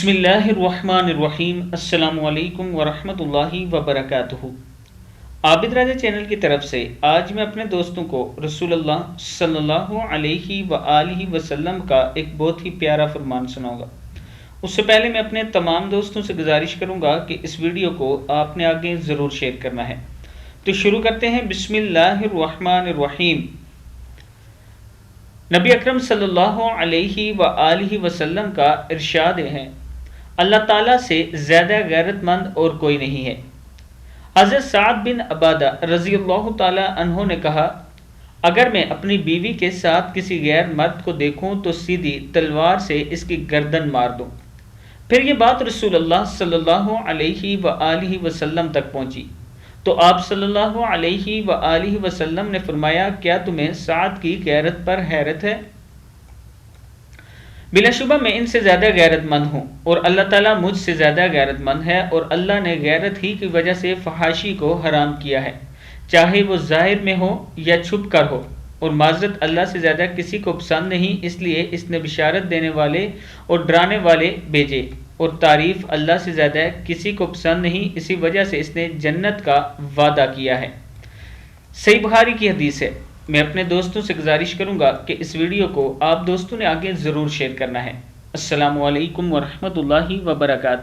بسم اللہ الرحمن الرحیم۔ السلام علیکم ورحمۃ اللہ وبرکاتہ۔ عابد راجہ چینل کی طرف سے آج میں اپنے دوستوں کو رسول اللہ صلی اللہ علیہ وآلہ وسلم کا ایک بہت ہی پیارا فرمان سناؤں گا۔ اس سے پہلے میں اپنے تمام دوستوں سے گزارش کروں گا کہ اس ویڈیو کو آپ نے آگے ضرور شیئر کرنا ہے۔ تو شروع کرتے ہیں۔ بسم اللہ الرحمن الرحیم۔ نبی اکرم صلی اللہ علیہ وآلہ وسلم کا ارشاد ہے، اللہ تعالیٰ سے زیادہ غیرت مند اور کوئی نہیں ہے۔ حضرت سعد بن عبادہ رضی اللہ تعالیٰ عنہ نے کہا، اگر میں اپنی بیوی کے ساتھ کسی غیر مرد کو دیکھوں تو سیدھی تلوار سے اس کی گردن مار دوں۔ پھر یہ بات رسول اللہ صلی اللہ علیہ وآلہ وسلم تک پہنچی تو آپ صلی اللہ علیہ وآلہ وسلم نے فرمایا، کیا تمہیں سعد کی غیرت پر حیرت ہے؟ بلا شبہ میں ان سے زیادہ غیرت مند ہوں اور اللہ تعالیٰ مجھ سے زیادہ غیرت مند ہے، اور اللہ نے غیرت ہی کی وجہ سے فحاشی کو حرام کیا ہے، چاہے وہ ظاہر میں ہو یا چھپ کر ہو، اور معذرت اللہ سے زیادہ کسی کو پسند نہیں، اس لیے اس نے بشارت دینے والے اور ڈرانے والے بھیجے، اور تعریف اللہ سے زیادہ کسی کو پسند نہیں، اسی وجہ سے اس نے جنت کا وعدہ کیا ہے۔ صحیح بخاری کی حدیث ہے۔ میں اپنے دوستوں سے گزارش کروں گا کہ اس ویڈیو کو آپ دوستوں نے آگے ضرور شیئر کرنا ہے۔ السلام علیکم ورحمۃ اللہ وبرکاتہ۔